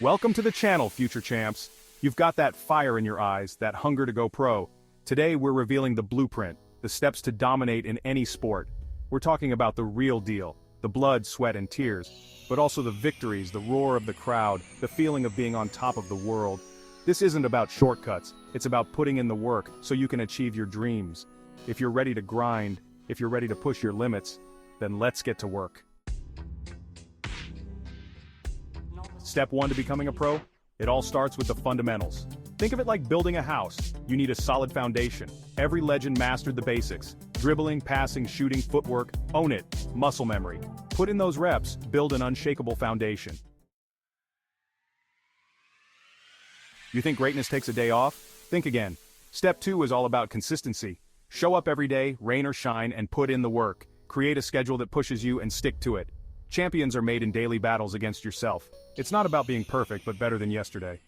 Welcome to the channel, future champs. You've got that fire in your eyes, that hunger to go pro. Today we're revealing the blueprint, the steps to dominate in any sport. We're talking about the real deal, the blood, sweat, and tears, but also the victories, the roar of the crowd, the feeling of being on top of the world. This isn't about shortcuts, it's about putting in the work so you can achieve your dreams. If you're ready to grind, if you're ready to push your limits, then let's get to work. Step 1 to becoming a pro? It all starts with the fundamentals. Think of it like building a house. You need a solid foundation. Every legend mastered the basics. Dribbling, passing, shooting, footwork, own it. Muscle memory. Put in those reps, build an unshakable foundation. You think greatness takes a day off? Think again. Step 2 is all about consistency. Show up every day, rain or shine, and put in the work. Create a schedule that pushes you and stick to it. Champions are made in daily battles against yourself. It's not about being perfect, but better than yesterday.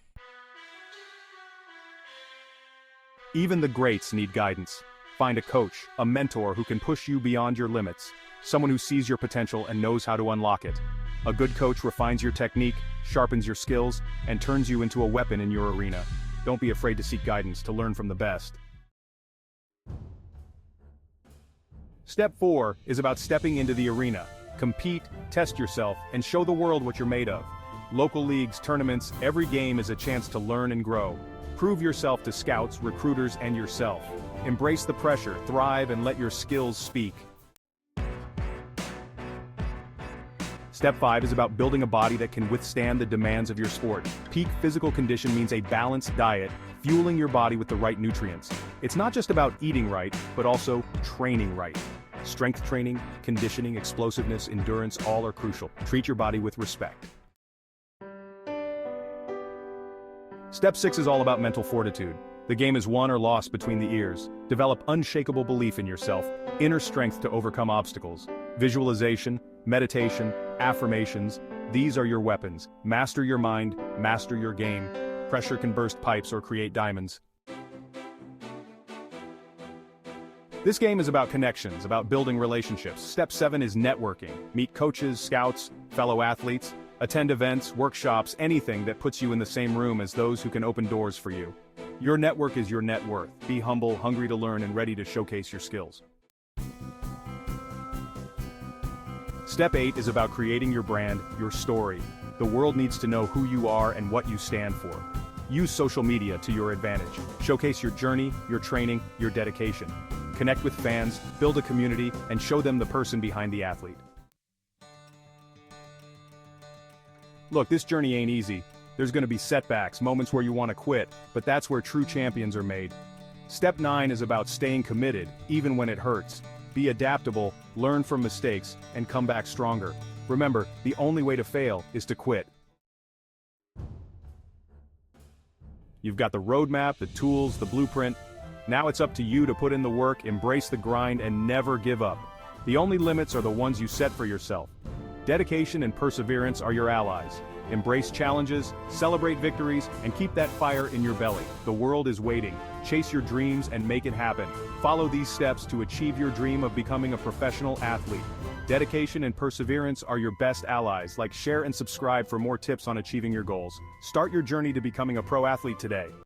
Even the greats need guidance. Find a coach, a mentor who can push you beyond your limits. Someone who sees your potential and knows how to unlock it. A good coach refines your technique, sharpens your skills, and turns you into a weapon in your arena. Don't be afraid to seek guidance to learn from the best. Step 4 is about stepping into the arena. Compete, test yourself, and show the world what you're made of. Local leagues, tournaments, every game is a chance to learn and grow. Prove yourself to scouts, recruiters, and yourself. Embrace the pressure, thrive, and let your skills speak. Step 5 is about building a body that can withstand the demands of your sport. Peak physical condition means a balanced diet, fueling your body with the right nutrients. It's not just about eating right, but also training right. Strength training, conditioning, explosiveness, endurance, all are crucial. Treat your body with respect. Step 6 is all about mental fortitude. The game is won or lost between the ears. Develop unshakable belief in yourself, inner strength to overcome obstacles. Visualization, meditation, affirmations, these are your weapons. Master your mind, master your game. Pressure can burst pipes or create diamonds. This game is about connections, about building relationships. Step 7 is networking. Meet coaches, scouts, fellow athletes. Attend events, workshops, anything that puts you in the same room as those who can open doors for you. Your network is your net worth. Be humble, hungry to learn, and ready to showcase your skills. Step 8 is about creating your brand, your story. The world needs to know who you are and what you stand for. Use social media to your advantage. Showcase your journey, your training, your dedication. Connect with fans, build a community, and show them the person behind the athlete. Look, this journey ain't easy. There's gonna be setbacks, moments where you want to quit, but that's where true champions are made. Step 9 is about staying committed, even when it hurts. Be adaptable, learn from mistakes, and come back stronger. Remember, the only way to fail is to quit. You've got the roadmap, the tools, the blueprint. Now it's up to you to put in the work, embrace the grind, and never give up. The only limits are the ones you set for yourself. Dedication and perseverance are your allies. Embrace challenges, celebrate victories, and keep that fire in your belly. The world is waiting. Chase your dreams and make it happen. Follow these steps to achieve your dream of becoming a professional athlete. Dedication and perseverance are your best allies. Like, share, and subscribe for more tips on achieving your goals. Start your journey to becoming a pro athlete today.